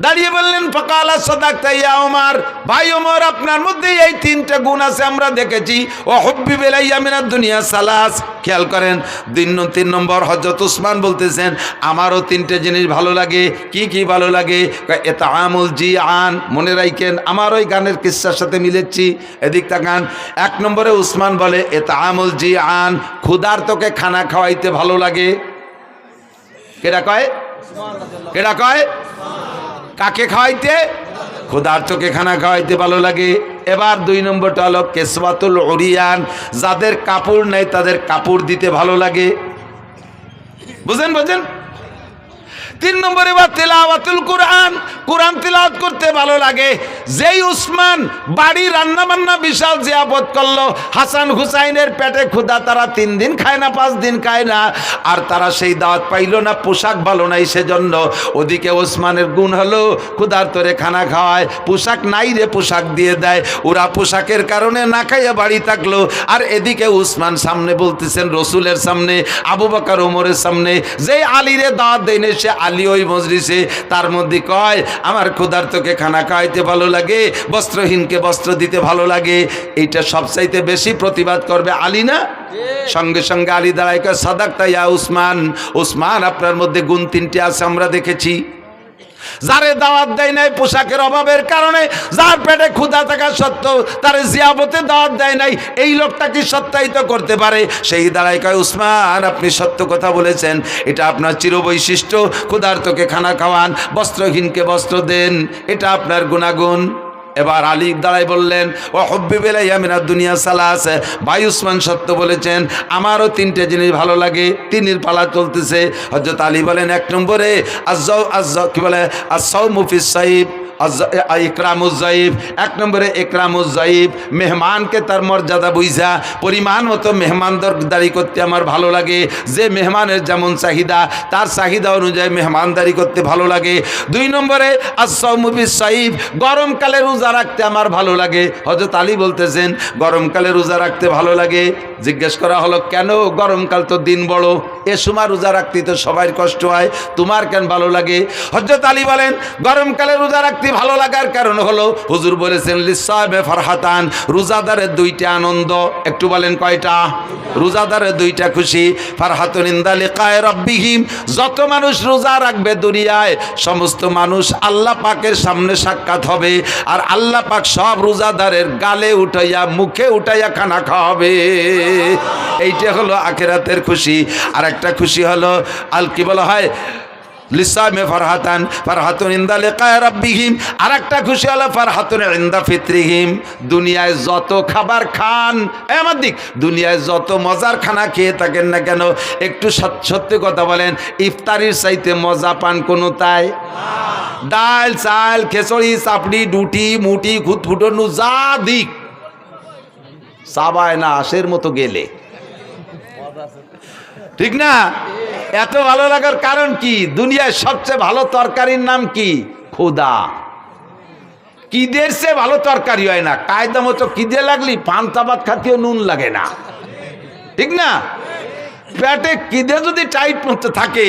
দাঁড়িয়ে বললেন, ফাকালা সাদাকতা ইয়া ওমর, ভাই ওমর আপনার মধ্যে এই 3টা গুণ আছে আমরা দেখেছি। ওয়াহুব্বিব ইলাইয়া মিনাদ দুনিয়া সালাস, খেয়াল করেন 3 নম্বর হযরত উসমান বলতেছেন আমারও 3টে জিনিস ভালো লাগে। কি কি ভালো লাগে? ইতআমুল জিআন, মনে রাখেন আমার ওই গানের কিসসার সাথে মিলেছি, এদিক তাকান। 1 নম্বরে উসমান বলে ইতআমুল জিআন, ক্ষুধার্তকে খানা খাওয়াইতে ভালো লাগে। কেডা কয়? কেডা কয়? কাকে খাওয়াইতে? ক্ষুধার্তকে খানা খাওয়াইতে ভালো লাগে। এবার 2 নম্বরটা হলো কেসওয়াতুল উরিয়ান, যাদের কাপড় নেই তাদের কাপড় দিতে ভালো লাগে। বুঝেন? তিন নম্বরে বা তেলাওয়াতুল কোরআন, কোরআন তিলাওয়াত করতে ভালো লাগে। যেই উসমান বাড়ি রান্না বান্না বিশাল জিয়াফত করলো, হাসান হুসাইনের পেটে ক্ষুধা, তারা 3 দিন খায় না 5 দিন খায় না, আর তারা সেই দাওয়াত পাইল না, পোশাক ভালো নাই সেজন্য। ওদিকে ওসমানের গুণ হলো ক্ষুধার তোরে খানা খাওয়ায়, পোশাক নাই রে পোশাক দিয়ে দেয়, ওরা পোশাকের কারণে না খাইয়া বাড়ি থাকলো। আর এদিকে উসমান সামনে বলতেছেন রসুলের সামনে, আবু বকর ওমরের সামনে, যে আলীরে দাওয়াত দেয়নি সে আলী ওই মজলিসে, তার মধ্যে কয় আমার ক্ষুধার্তকে খানা খাওয়াইতে ভালো লাগে, বস্ত্রহীনকে বস্ত্র দিতে ভালো লাগে। এইটা সবচাইতে বেশি প্রতিবাদ করবে আলী না? সঙ্গে সঙ্গে আলী দাঁড়ায় কয় সাদাকতা ইয়া উসমান, উসমান আপনার মধ্যে গুণ 3টে আছে আমরা দেখেছি। যারে দাওয়াত দেয় নাই পোশাকের অভাবের কারণে, যার পেটে ক্ষুধা থাকা সত্ত্বেও তারে জিয়াবতে দাওয়াত দেয় নাই, এই লোকটা কি সত্যায়িত করতে পারে? সেই দাঁড়ায় কয় উসমান আপনি সত্য কথা বলেছেন, এটা আপনার চিরবৈশিষ্ট্য, ক্ষুধার্তকে খানা খাওয়ান, বস্ত্রহীনকে বস্ত্র দেন, এটা আপনার গুণাগুণ। এবার আলী দাঁড়াই বললেন ও হব্বি বেলাইয়া মিনাদ দুনিয়া সালাস, ভাই উসমান সত্য বলেছেন, আমারও 3টে জিনিস ভালো লাগে। 3-এর পালা চলতেছে। হযরত আলী বলেন 1 নম্বরে কি বলে আস-সাওমু ফিস-সাইব, ইকরামুজ-যায়িফ। 1 নম্বরে ইকরামুজ-যায়িফ, মেহমানকে তার মর্যাদা বুঝা পরিমাণ মতো মেহমানদারি করতে আমার ভালো লাগে। যে মেহমানের যেমন চাহিদা তার চাহিদা অনুযায়ী মেহমানদারি করতে ভালো লাগে। 2 নম্বরে আস-সাওমু ফিস-সাইব, গরমকালে রোজা রাখতে আমার ভালো লাগে। হযরত আলী বলতেছেন গরমকালে রোজা রাখতে ভালো লাগে। জিজ্ঞেস করা হলো কেন? গরমকাল তো দিন বড়, এ সময় রোজা রাখতে তো সবাই কষ্ট হয়, তোমার কেন ভালো লাগে? হযরত আলী বলেন গরমকালে রোজা রাখতে ভালো লাগার কারণ হলো হুজুর বলেছেন লিসাবে ফারহাতান, রোজাদারের 2টা আনন্দ। একটু বলেন কয়টা? রোজাদারের 2টা খুশি। ফারহাতুন ইনদা লিকায়ে রাব্বিহিম, যত মানুষ রোজা রাখবে দুনিয়ায় সমস্ত মানুষ আল্লাহ পাকের সামনে সাক্ষাৎ হবে, আর আল্লাহ পাক সব রোজাদারের গালে উঠাইয়া মুখে উঠাইয়া খানা খাওয়াবে। এইটা হলো আখিরাতের খুশি। আর একটা খুশি হলো কি বলা হয় লিসামে ফারহাতান, ফারহাতুন ইনদা লিকায়ে রাব্বিহিম। আর একটা খুশি হলো ফারহাতুন ইনদা ফিতরিহিম, দুনিয়ায় যত খাবার খান, আমার দিক দুনিয়ায় যত মজার খানা খেয়ে থাকেন না কেন, একটু সত্যি কথা বলেন, ইফতারির চাইতে মজা পান কোনো তাই? ডাল চাল খেচড়ি চাপড়ি ডুটি মুটি খুঁতফুটনু যা দিক চাবায় না আশের মতো গেলে, ঠিক না? এত ভালো লাগার কারণ কি? দুনিয়ায় সবচেয়ে ভালো তরকারির নাম কি? খোদা। কিদের চেয়ে ভালো তরকারি হয় না। কায়দা মতো কিদে লাগলি পান্তা ভাত খাতেও নুন লাগে না, ঠিক না? পেটে কিদে যদি টাইট মতো থাকে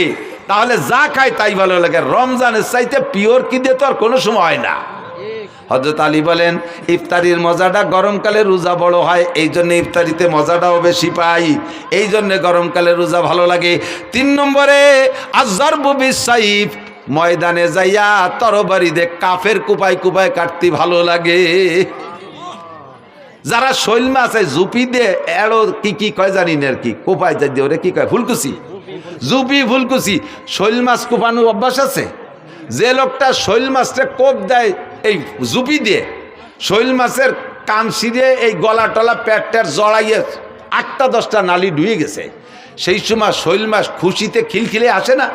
তাহলে যা খায় তাই ভালো লাগে। রমজানের চাইতে পিওর কিদে তো আর কোনো সময় হয় না। হযরত আলী বলেন ইফতারির মজাটা গরমকালে রোজা বড় হয়, এই জন্য ইফতারিতে মজাটাও বেশি পাই, এই জন্য গরমকালে রোজা ভালো লাগে। 3 নম্বরে আয-যারবু বিস-সাইফ, ময়দানে যাইয়া তরবারি দিয়ে কাফের কুপায় কুপায় কাটতে ভালো লাগে। যারা শৈল মাছ জুপি দিয়ে এড়ো কি কয় জানি না, আর কি কোপায় যাই দিয়ে ওরে কি কয় ফুলকুচি, জুপি ফুলকুচি, শৈল মাছ কোপানোর অভ্যাস আছে। যে লোকটা শৈল মাছটা কোপ দেয় এই জুপি দিয়ে, শৈল মাছের কান ছিঁড়ে এই গলা টলা পেটটার জড়াইয়ে 8টা-10টা নালি ডুয়ে গেছে, সেই সময় শৈল মাছ খুশিতে খিলখিলে আসে না?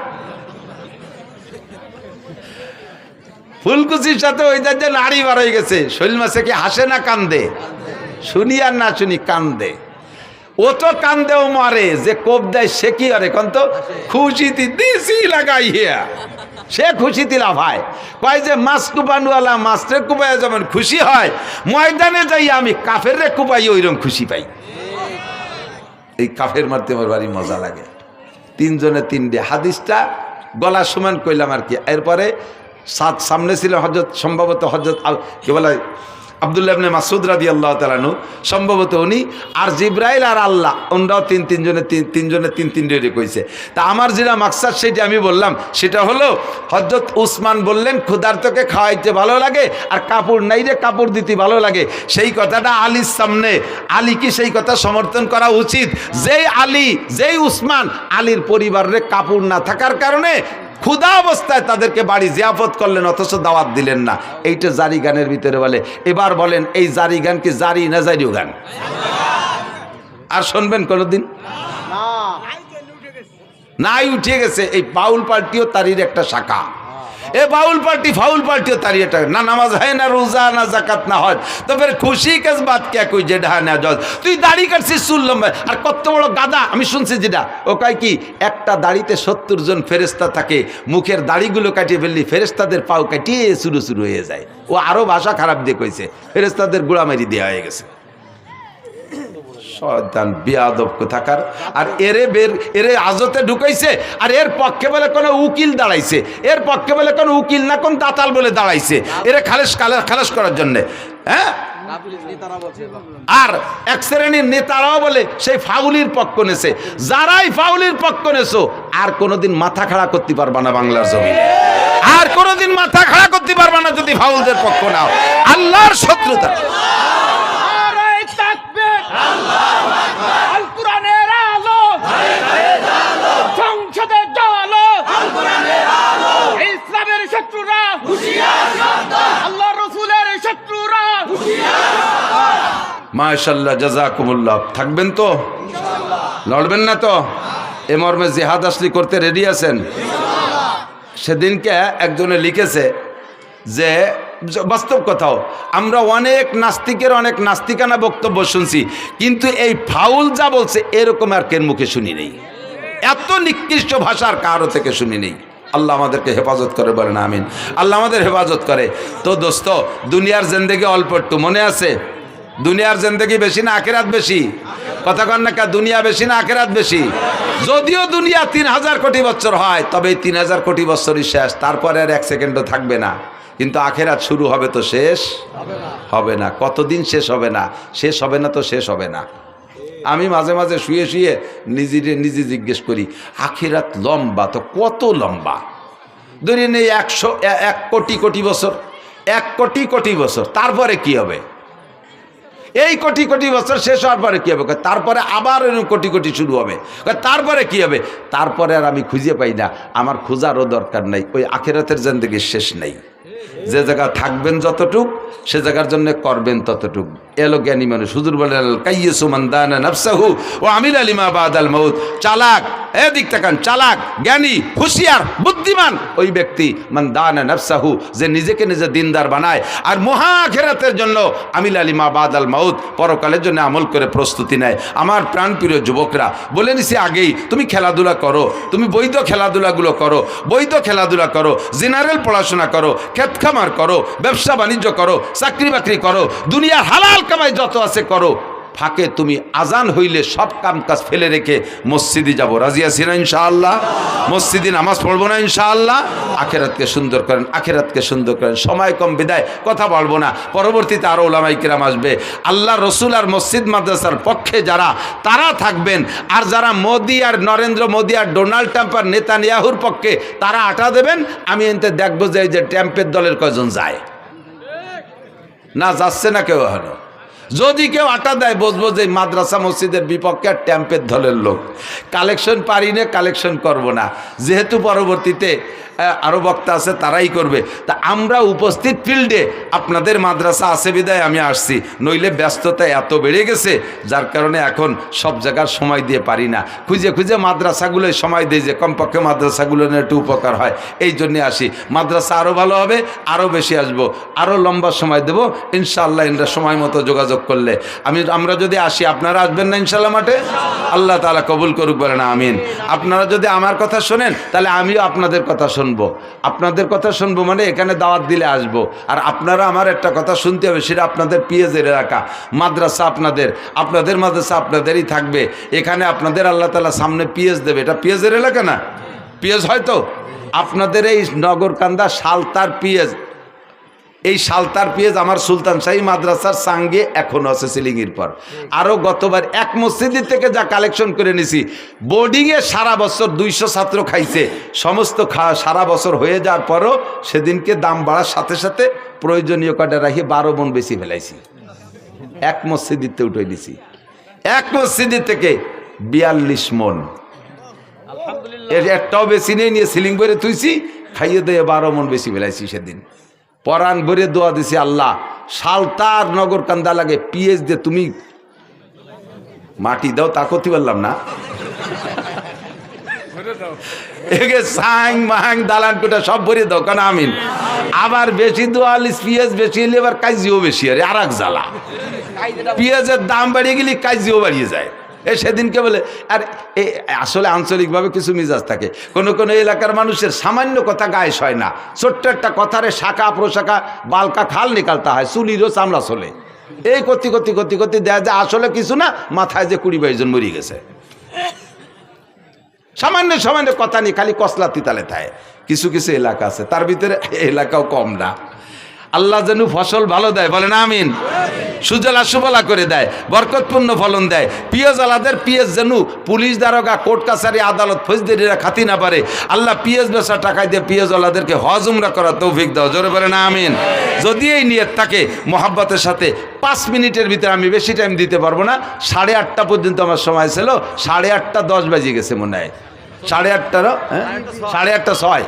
ফুলকুচির সাথে ওই যে নাড়ি বার হয়ে গেছে, শৈল মাছে কি হাসে না কান্দে? শুনি আর না শুনি কান্দে। ও তো কান্দেও মারে, যে কোপ দেয় সে কি আরে কন্ত খুশিতে দিছি লাগাইয়া, সে খুশিতে লাভায়। কয় যে মাছ কুপানওয়ালা মাছরে কুপাইয়া যেমন খুশি হয়, ময়দানে যাই আমি কাফের রে কুপাই ওইরকম খুশি পাই। এই কাফের মারতে আমার ভারী মজা লাগে। 3 জনে 3টে হাদিসটা গলা সমান কইলাম আর কি। এরপরে সামনে ছিল হযরত, সম্ভবত হযরত কি বলে আব্দুল্লাহ ইবনে মাসউদ রাদিয়াল্লাহু তাআলা আনহু, সম্ভবত উনি, আর জিবরাইল আর আল্লাহ, ওনারাও 3 জনে 3 কইছে। তা আমার যেটা মাকসাদ সেটা আমি বললাম, সেটা হলো হযরত উসমান বললেন ক্ষুধার্তকে খাওয়াইতে ভালো লাগে, আর কাপড় নাই রে কাপড় দিতে ভালো লাগে। সেই কথাটা আলীর সামনে, আলী কি সেই কথা সমর্থন করা উচিত? যেই উসমান আলীর পরিবারের কাপড় না থাকার কারণে ক্ষুধা অবস্থায় তাদেরকে বাড়ি জিয়াফত করলেন, অথচ দাওয়াত দিলেন না। এইটা জারি গানের ভিতরে বলে। এবার বলেন এই জারি গান কি জারি না জারিও গান? আর শুনবেন কোনোদিন? নাই উঠে গেছে। এই বাউল পার্টিও তারই একটা শাখা। এ বাউল পার্টি ফাউল পার্টিও তারই একটা, না নামাজ হয় না, রোজা না, জাকাত না হজ, তো ফের খুশি কাজ বাত কে কই যে ঢা না জজ। তুই দাড়ি কাটছিস চুল লম্বা, আর কত বড় গাদা। আমি শুনছি যেটা ও কয় কি একটা দাড়িতে 70 জন ফেরেস্তা থাকে, মুখের দাড়িগুলো কাটিয়ে ফেললি ফেরেস্তাদের পাও কাটিয়ে শুরু শুরু হয়ে যায়। ও আরো ভাষা খারাপ দিয়ে কইছে ফেরেস্তাদের গোড়ামারি দেওয়া হয়ে গেছে। শয়তান বেয়াদব কোথাকার। আর এরে আজতে ঢুকাইছে, আর এর পক্ষে বলে কোনো উকিল দাঁড়াইছে, এর পক্ষে বলে কোনো উকিল না কোন দাতাল বলে দাঁড়াইছে এরে খালাস করার জন্যে। হ্যাঁ, আর এক শ্রেণীর নেতারাও বলে সেই ফাউলির পক্ষ নেছে। যারাই ফাউলির পক্ষ নেছো আর কোনোদিন মাথা খাড়া করতে পারবা না বাংলার জমিনে, আর কোনোদিন মাথা খাড়া করতে পারবা না যদি ফাউলদের পক্ষ নাও। আল্লাহর শত্রুতা। আল কোরআনের আলো, সংসদের আলো, ইসলামের শত্রুরা আল্লাহ রসুলের শত্রুরা। মাশাআল্লাহ, জাযাকুমুল্লাহ। থাকবেন তো, লড়বেন না তো? এ মর্মে জিহাদ আসলি করতে রেডি আছেন? সেদিনকে একজনে লিখেছে যে বাস্তব কথাও, আমরা অনেক নাস্তিকের অনেক নাস্তিকানা বক্তব্য শুনছি, কিন্তু এই ফাউল যা বলছে এরকম আর কেন মুখে শুনি নেই, এত নিকৃষ্ট ভাষার কারো থেকে শুনি নেই। আল্লাহ আমাদেরকে হেফাজত করে, বলেন আমিন। আল্লাহ আমাদের হেফাজত করে। তো দোস্ত, দুনিয়ার জিন্দেগি অল্প একটু, মনে আছে? দুনিয়ার জিন্দেগি বেশি না আখিরাত বেশি? কথা কন না কা, দুনিয়া বেশি না আখিরাত বেশি? যদিও দুনিয়া 3000 কোটি বছর হয়, তবে 3000 কোটি বছরই শেষ, তারপরে আর 1 সেকেন্ডও থাকবে না। কিন্তু আখেরাত শুরু হবে তো শেষ হবে না। কতদিন শেষ হবে না? শেষ হবে না তো শেষ হবে না। আমি মাঝে মাঝে শুয়ে শুয়ে নিজে জিজ্ঞেস করি, আখেরাত লম্বা তো কত লম্বা? ধরে নেই 1 কোটি কোটি বছর, 1 কোটি কোটি বছর, তারপরে কি হবে? এই কোটি কোটি বছর শেষ হওয়ার পরে কি হবে? তারপরে আবার কোটি কোটি শুরু হবে। তারপরে কি হবে? তারপরে আর আমি খুঁজে পাই না। আমার খোঁজারও দরকার নাই, ওই আখিরাতের জিন্দেগির শেষ নেই। যে জায়গা থাকবেন যতটুক, সে জায়গার জন্য করবেন ততটুক। এলো জ্ঞানী মানুষ। হুজুর বলেন, কাইয়্যিসু মান দানা নাফসাহু ওয়া আমিলা লিমা বাদাল মাউত। চালাক, এদিক তাকান, চালাক, জ্ঞানী, হুঁশিয়ার, বুদ্ধিমান ওই ব্যক্তি মান দানা নাফসাহু, যে নিজেকে নিজে দিনদার বানায় আর মহা আখিরাতের জন্য আমিলা লিমা বাদাল মাউত, পরকালের জন্য আমল করে প্রস্তুতি নেয়। আমার প্রাণপ্রিয় যুবকরা, বলে নিছি আগেই, তুমি খেলাধুলা করো, তুমি বৈধ খেলাধুলাগুলো করো, বৈধ খেলাধুলা করো, জেনারেল পড়াশোনা করো, ক্ষেত খামার করো, ব্যবসা বাণিজ্য করো, চাকরি বাকরি করো, দুনিয়ার হালাল কামাই যত আছে করো। ফাঁকে তুমি আজান হইলে সব কাম কাজ ফেলে রেখে মসজিদে যাবো, রাজি আছি না ইনশাআল্লাহ? মসজিদে নামাজ পড়বো না ইনশাআল্লাহ? আখেরাতকে সুন্দর করেন, আখেরাতকে সুন্দর করেন। সময় কম বিদায় কথা বলবো না, পরবর্তীতে আরও ওলামায়ে কিরাম আসবে। আল্লাহ রসুল আর মসজিদ মাদ্রাসার পক্ষে যারা, তারা থাকবেন। আর যারা মোদি আর নরেন্দ্র মোদি আর ডোনাল্ড ট্রাম্প আর নেতানিয়াহুর পক্ষে, তারা আটা দেবেন। আমি এতে দেখবো যে ট্রাম্পের দলের কয়জন যায়, না যাচ্ছে না কেউ হলো। যদি কেউ আটা দেয়, বুঝবো যে মাদ্রাসা মসজিদের বিপক্ষে আর ট্যাম্পের দলের লোক। কালেকশন পারি না, কালেকশন করব না, যেহেতু পরবর্তীতে আরও বক্তা আছে তারাই করবে। তা আমরা উপস্থিত ফিল্ডে, আপনাদের মাদ্রাসা আছে বিদায় আমি আসছি, নইলে ব্যস্ততা এত বেড়ে গেছে যার কারণে এখন সব জায়গার সময় দিয়ে পারি না। খুঁজে খুঁজে মাদ্রাসাগুলোয় সময় দিই যে কমপক্ষে মাদ্রাসাগুলো নিয়ে একটু উপকার হয়, এই জন্যে আসি। মাদ্রাসা আরও ভালো হবে, আরও বেশি আসবো, আরও লম্বা সময় দেবো ইনশাআল্লাহ। ইনরা সময় মতো যোগাযোগ করলে আমরা যদি আসি, আপনারা আসবেন না ইনশাআল্লাহ মাঠে? আল্লাহ তাআলা কবুল করুক, বলেন আমিন। আপনারা যদি আমার কথা শোনেন, তাহলে আমিও আপনাদের কথা শুনবো। আপনাদের কথা শুনবো মানে এখানে দাওয়াত দিলে আসবো। আর আপনারা আমার একটা কথা শুনতে হবে, সেটা আপনাদের পিএজের এলাকা, মাদ্রাসা আপনাদের মাদ্রাসা আপনাদেরই থাকবে। এখানে আপনাদের আল্লাহ তাআলা সামনে পিএজ দেবে। এটা পিএজের এলাকা না? পিএজ হয়তো আপনাদের এই নগরকান্দা সালতার পিএজ, এই সালতার পিএজ আমার সুলতান শাহী মাদ্রাসার সঙ্গে এখনো আছে সিলিংয়ের পর। আরও গতবার এক মসজিদের থেকে যা কালেকশন করে নিছি, বোর্ডিংয়ে সারা বছর 200 ছাত্র খাইছে। সমস্ত সারা বছর হয়ে যাওয়ার পরও সেদিনকে দাম বাড়ার সাথে সাথে প্রয়োজনীয় কটা রাখি 12 মণ বেশি ফেলাইছি। এক মসজিদিতে উঠে দিছি, এক মসজিদের থেকে 42 মণ। এর একটাও বেশি নিয়ে সিলিং করে তুইছি, খাইয়ে দিয়ে 12 মণ বেশি ফেলাইছি সেদিন। পরাণ ভরে দোয়া দিছি, আল্লাহ সালতার নগর কান্দা লাগে পিএইচ দিয়ে তুমি মাটি দাও, তা করতে পারলাম না। একে সাং মাং দালান কোটা সব ভরে দাও কেন আমিন। আবার বেশি দোয়াল পেঁয়াজ বেশি হলে এবার কাজিও বেশি আরে আর এক জ্বালা। পেঁয়াজের দাম বাড়িয়ে গেলে কাজিও বাড়িয়ে যায়। সেদিনকে বলে আর আসলে আঞ্চলিকভাবে কিছু মিজাজ থাকে, কোনো কোনো এলাকার মানুষের সামান্য কথা গায়ে হয় না, ছোট্ট একটা কথারে শাখা প্রশাখা বালকা খাল নিকালতে হয়, চুলিরও চামড়া চলে। এই করতে করতে করতে করতে দেয়া যায় আসলে কিছু না, মাথায় যে 20-22 জন মরে গেছে সামান্য সামান্য কথা নেই, খালি কসলা তিতালে থাকে। কিছু কিছু এলাকা আছে, তার ভিতরে এলাকাও কম না। আল্লাহ যেন ফসল ভালো দেয়, বলেন আমিন। সুজলা সুফলা করে দেয়, বরকতপূর্ণ ফলন দেয়। পিঁয়াজ আলাদের পিঁয়াজ যেন পুলিশ দারোগা কোর্ট কাছারি আদালত ফৌজদারিরা খাতি না পারে। আল্লাহ পিঁয়াজ বেচা টাকায় দিয়ে পিঁয়াজ আলাদেরকে হজ উমরা করার তৌফিক দাও, জোরে বলেন আমিন। যদি এই নিয়ত থাকে মোহাব্বতের সাথে 5 মিনিটের ভিতরে, আমি বেশি টাইম দিতে পারবো না, 8:30 পর্যন্ত আমার সময় ছিল, 8:30-10 বাজে গেছে মনে হয়, 8:30 6:30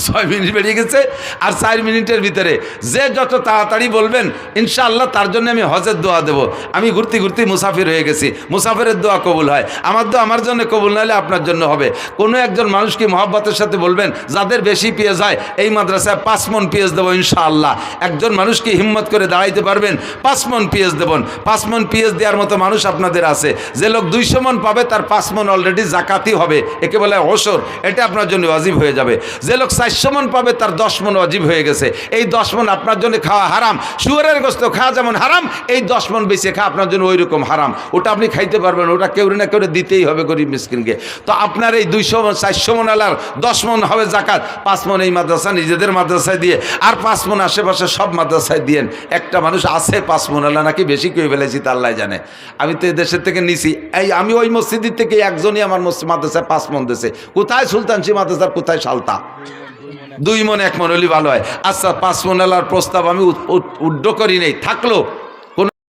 6 মিনিট বেরিয়ে গেছে। আর 4 মিনিটের ভিতরে যে যত তাড়াতাড়ি বলবেন ইনশাআল্লাহ তার জন্য আমি হজের দোয়া দেব। আমি ঘুরতে ঘুরতে মুসাফির হয়ে গেছি, মুসাফিরের দোয়া কবুল হয়, আমার দোয়া আমার জন্য কবুল না হলে আপনার জন্য হবে। কোনো একজন মানুষকে মহব্বতের সাথে বলবেন যাদের বেশি পেঁয়াজ হয় এই মাদ্রাসায় 5 মণ পেঁয়াজ দেবো ইনশাআল্লাহ। একজন মানুষকে হিম্মত করে দাঁড়াইতে পারবেন 5 মণ পেঁয়াজ দেবেন। 5 মণ পেঁয়াজ দেওয়ার মতো মানুষ আপনাদের আছে। যে লোক 200 মণ পাবে তার 5 মণ অলরেডি জাকাতি হবে, একে বলে ওসর, এটা আপনার জন্য ওয়াজিব হয়ে যাবে। যে লোক 400 মণ পাবে তার 10 মণ ওয়াজিব হয়ে গেছে। এই 10 মণ আপনার জন্য খাওয়া হারাম, শুয়োরের গোশত খাওয়া যেমন হারাম, এই 10 মণ বেশি খাওয়া আপনার জন্য ওই রকম হারাম। ওটা আপনি খাইতে পারবেন, ওটা কেউ না কেউ দিতেই হবে গরিব মিসকিনকে। তো আপনার এই 200 মণ 400 মণ আলার 10 মণ হবে জাকাত, 5 মণ এই মাদ্রাসা নিজেদের মাদ্রাসায় দিয়ে, আর 5 মণ আশেপাশে সব মাদ্রাসায় দিয়েন। একটা মানুষ আছে 5 মণ আলা নাকি বেশি কেউ ফেলেছি তা আল্লাহ জানে। আমি তো দেশের থেকে নিছি, এই আমি ওই মসজিদের থেকে একজনই আমার মাদ্রাসায় 5 মণ দিয়েছে। কোথায় সুলতানশি মাদ্রাসার, কোথায় সালতা, 2 মণ 1 মণ হলে ভালো হয়। আচ্ছা 5 মণ আলার প্রস্তাব আমি উড্ড করি নেই, থাকলো